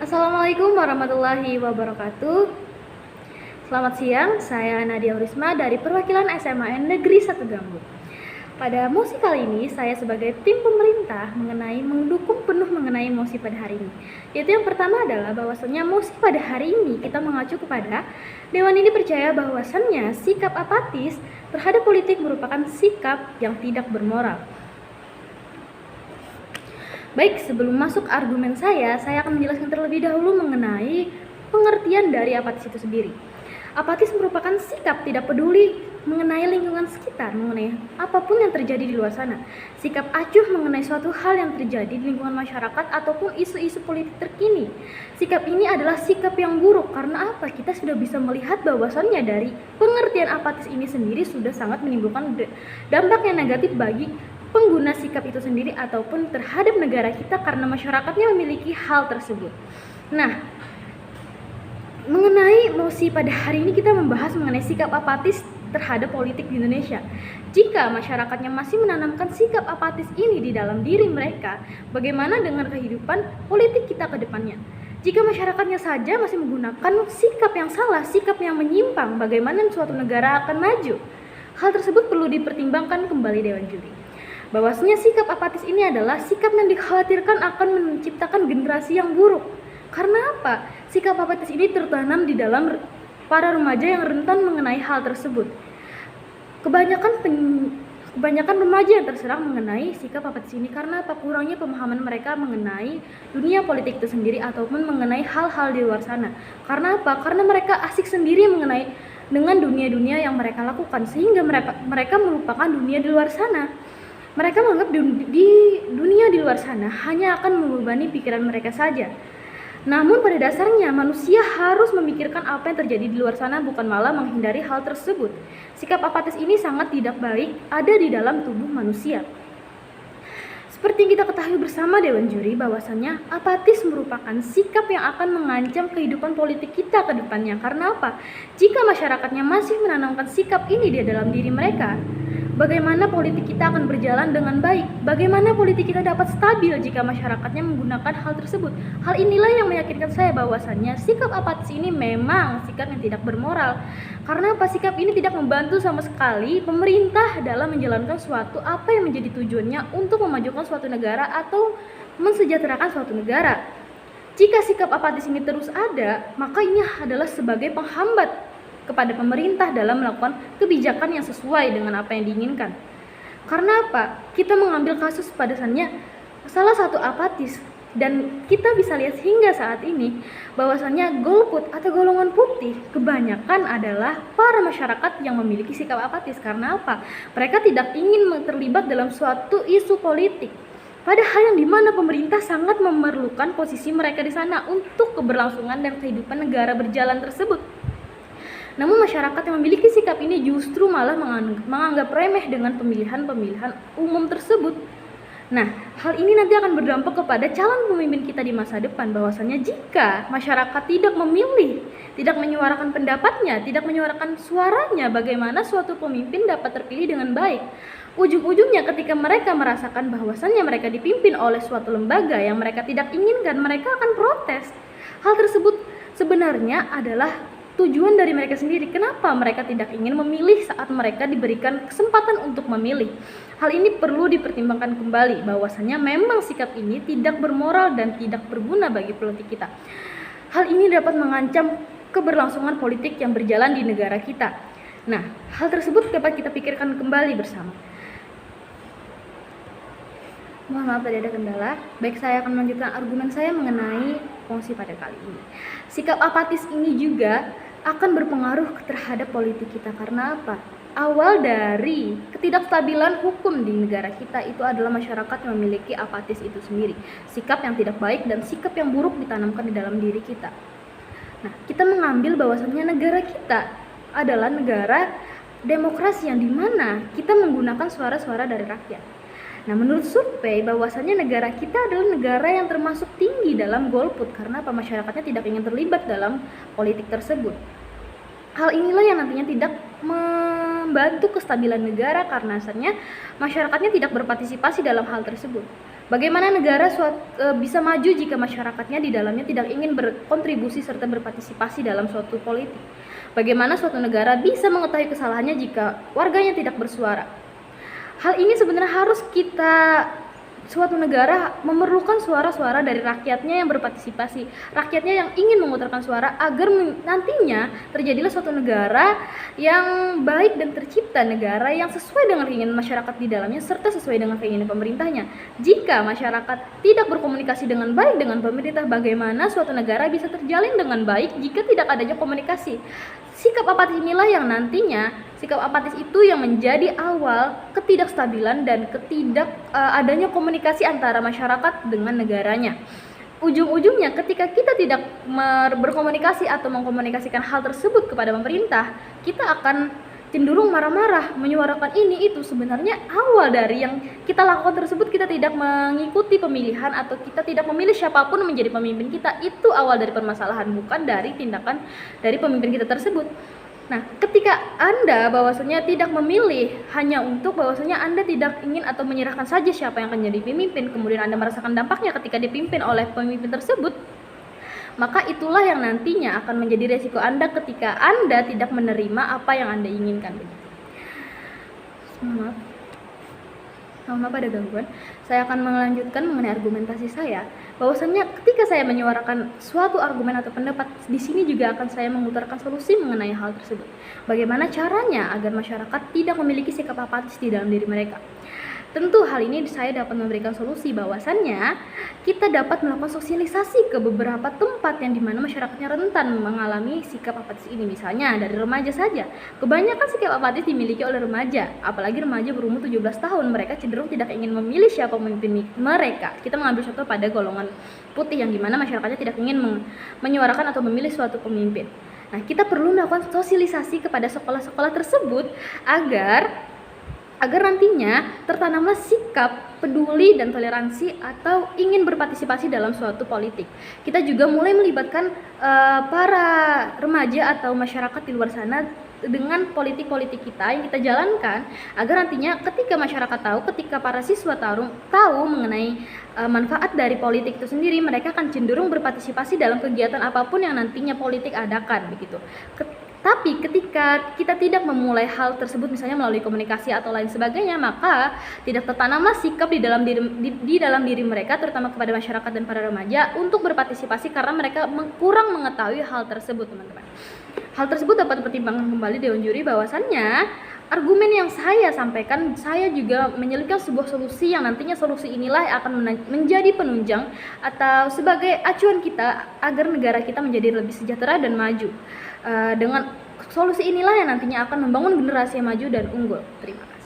Assalamualaikum warahmatullahi wabarakatuh. Selamat siang, saya Nadia Urisma dari perwakilan SMAN Negeri 1 Gambut. Pada mosi kali ini, saya sebagai tim pemerintah mendukung penuh mengenai mosi pada hari ini. Yaitu yang pertama adalah bahwasannya mosi pada hari ini kita mengacu kepada Dewan ini percaya bahwasannya sikap apatis terhadap politik merupakan sikap yang tidak bermoral. Baik, sebelum masuk argumen saya akan menjelaskan terlebih dahulu mengenai pengertian dari apatis itu sendiri. Apatis merupakan sikap tidak peduli mengenai lingkungan sekitar, mengenai apapun yang terjadi di luar sana. Sikap acuh mengenai suatu hal yang terjadi di lingkungan masyarakat ataupun isu-isu politik terkini. Sikap ini adalah sikap yang buruk karena apa? Kita sudah bisa melihat bahwasannya dari pengertian apatis ini sendiri sudah sangat menimbulkan dampak yang negatif bagi pengguna sikap itu sendiri ataupun terhadap negara kita karena masyarakatnya memiliki hal tersebut. Nah, mengenai mosi pada hari ini kita membahas mengenai sikap apatis terhadap politik di Indonesia. Jika masyarakatnya masih menanamkan sikap apatis ini di dalam diri mereka, bagaimana dengan kehidupan politik kita ke depannya? Jika masyarakatnya saja masih menggunakan sikap yang salah, sikap yang menyimpang, bagaimana suatu negara akan maju? Hal tersebut perlu dipertimbangkan kembali Dewan Juri. Bahwasanya sikap apatis ini adalah sikap yang dikhawatirkan akan menciptakan generasi yang buruk. Karena apa? Sikap apatis ini tertanam di dalam para remaja yang rentan mengenai hal tersebut. Kebanyakan remaja yang terserang mengenai sikap apatis ini karena apa? Kurangnya pemahaman mereka mengenai dunia politik itu sendiri ataupun mengenai hal-hal di luar sana. Karena apa? Karena mereka asik sendiri mengenai dengan dunia-dunia yang mereka lakukan sehingga mereka melupakan dunia di luar sana. Mereka menganggap di dunia di luar sana hanya akan membebani pikiran mereka saja. Namun pada dasarnya manusia harus memikirkan apa yang terjadi di luar sana, bukan malah menghindari hal tersebut. Sikap apatis ini sangat tidak baik ada di dalam tubuh manusia. Seperti yang kita ketahui bersama Dewan Juri bahwasannya apatis merupakan sikap yang akan mengancam kehidupan politik kita ke depannya. Karena apa? Jika masyarakatnya masih menanamkan sikap ini di dalam diri mereka, bagaimana politik kita akan berjalan dengan baik? Bagaimana politik kita dapat stabil jika masyarakatnya menggunakan hal tersebut? Hal inilah yang meyakinkan saya bahwasannya sikap apatis ini memang sikap yang tidak bermoral. Karena apa? Sikap ini tidak membantu sama sekali pemerintah dalam menjalankan suatu apa yang menjadi tujuannya untuk memajukan suatu negara atau mensejahterakan suatu negara. Jika sikap apatis ini terus ada, maka ini adalah sebagai penghambat kepada pemerintah dalam melakukan kebijakan yang sesuai dengan apa yang diinginkan. Karena apa? Kita mengambil kasus pada dasarnya salah satu apatis dan kita bisa lihat hingga saat ini bahwasannya golput atau golongan putih kebanyakan adalah para masyarakat yang memiliki sikap apatis. Karena apa? Mereka tidak ingin terlibat dalam suatu isu politik. Padahal yang dimana pemerintah sangat memerlukan posisi mereka di sana untuk keberlangsungan dan kehidupan negara berjalan tersebut. Namun masyarakat yang memiliki sikap ini justru malah menganggap remeh dengan pemilihan-pemilihan umum tersebut. Nah, hal ini nanti akan berdampak kepada calon pemimpin kita di masa depan. Bahwasannya jika masyarakat tidak memilih, tidak menyuarakan pendapatnya, tidak menyuarakan suaranya, bagaimana suatu pemimpin dapat terpilih dengan baik? Ujung-ujungnya ketika mereka merasakan bahwasannya mereka dipimpin oleh suatu lembaga yang mereka tidak inginkan, mereka akan protes. Hal tersebut sebenarnya adalah tujuan dari mereka sendiri. Kenapa mereka tidak ingin memilih saat mereka diberikan kesempatan untuk memilih? Hal ini perlu dipertimbangkan kembali bahwasanya memang sikap ini tidak bermoral dan tidak berguna bagi politik kita. Hal ini dapat mengancam keberlangsungan politik yang berjalan di negara kita. Nah, hal tersebut dapat kita pikirkan kembali bersama. Mohon maaf tadi ada kendala. Baik, saya akan melanjutkan argumen saya mengenai fungsi pada kali ini. Sikap apatis ini juga akan berpengaruh terhadap politik kita. Karena apa? Awal dari ketidakstabilan hukum di negara kita itu adalah masyarakat yang memiliki apatis itu sendiri. Sikap yang tidak baik dan sikap yang buruk ditanamkan di dalam diri kita. Nah, kita mengambil bahwasannya negara kita adalah negara demokrasi yang dimana kita menggunakan suara-suara dari rakyat. Nah, menurut survei bahwasannya negara kita adalah negara yang termasuk tinggi dalam golput karena apa? Masyarakatnya tidak ingin terlibat dalam politik tersebut. Hal inilah yang nantinya tidak membantu kestabilan negara karena asalnya masyarakatnya tidak berpartisipasi dalam hal tersebut. Bagaimana negara bisa maju jika masyarakatnya di dalamnya tidak ingin berkontribusi serta berpartisipasi dalam suatu politik? Bagaimana suatu negara bisa mengetahui kesalahannya jika warganya tidak bersuara? Hal ini sebenarnya harus suatu negara memerlukan suara-suara dari rakyatnya yang berpartisipasi, rakyatnya yang ingin mengutarakan suara agar nantinya terjadilah suatu negara yang baik dan tercipta, negara yang sesuai dengan keinginan masyarakat di dalamnya serta sesuai dengan keinginan pemerintahnya. Jika masyarakat tidak berkomunikasi dengan baik dengan pemerintah, bagaimana suatu negara bisa terjalin dengan baik jika tidak adanya komunikasi? Sikap apatis inilah yang nantinya, sikap apatis itu yang menjadi awal ketidakstabilan dan adanya komunikasi antara masyarakat dengan negaranya. Ujung-ujungnya ketika kita tidak berkomunikasi atau mengkomunikasikan hal tersebut kepada pemerintah, kita akan cenderung marah-marah, menyuarakan ini itu. Sebenarnya awal dari yang kita lakukan tersebut, kita tidak mengikuti pemilihan atau kita tidak memilih siapapun menjadi pemimpin kita. Itu awal dari permasalahan, bukan dari tindakan dari pemimpin kita tersebut. Nah, ketika Anda bahwasanya tidak memilih hanya untuk bahwasanya Anda tidak ingin atau menyerahkan saja siapa yang akan jadi pemimpin, kemudian Anda merasakan dampaknya ketika dipimpin oleh pemimpin tersebut, maka itulah yang nantinya akan menjadi resiko Anda ketika Anda tidak menerima apa yang Anda inginkan. Mohon maaf ada gangguan. Saya akan melanjutkan mengenai argumentasi saya, bahwasannya ketika saya menyuarakan suatu argumen atau pendapat, di sini juga akan saya mengutarakan solusi mengenai hal tersebut. Bagaimana caranya agar masyarakat tidak memiliki sikap apatis di dalam diri mereka? Tentu hal ini saya dapat memberikan solusi, bahwasannya kita dapat melakukan sosialisasi ke beberapa tempat yang dimana masyarakatnya rentan mengalami sikap apatis ini. Misalnya dari remaja saja, kebanyakan sikap apatis dimiliki oleh remaja, apalagi remaja berumur 17 tahun. Mereka cenderung tidak ingin memilih siapa pemimpin mereka. Kita mengambil contoh pada golongan putih yang dimana masyarakatnya tidak ingin menyuarakan atau memilih suatu pemimpin. Nah, kita perlu melakukan sosialisasi kepada sekolah-sekolah tersebut agar nantinya tertanamlah sikap peduli dan toleransi atau ingin berpartisipasi dalam suatu politik. Kita juga mulai melibatkan para remaja atau masyarakat di luar sana dengan politik-politik kita yang kita jalankan, agar nantinya ketika masyarakat tahu, ketika para siswa tahu mengenai manfaat dari politik itu sendiri, mereka akan cenderung berpartisipasi dalam kegiatan apapun yang nantinya politik adakan begitu. Tapi ketika kita tidak memulai hal tersebut, misalnya melalui komunikasi atau lain sebagainya, maka tidak tertanamlah sikap di dalam diri mereka, terutama kepada masyarakat dan para remaja, untuk berpartisipasi karena mereka kurang mengetahui hal tersebut, teman-teman. Hal tersebut dapat dipertimbangkan kembali Dewan Juri, bahwasannya argumen yang saya sampaikan, saya juga menyelipkan sebuah solusi yang nantinya solusi inilah yang akan menjadi penunjang atau sebagai acuan kita agar negara kita menjadi lebih sejahtera dan maju. Dengan solusi inilah yang nantinya akan membangun generasi yang maju dan unggul. Terima kasih.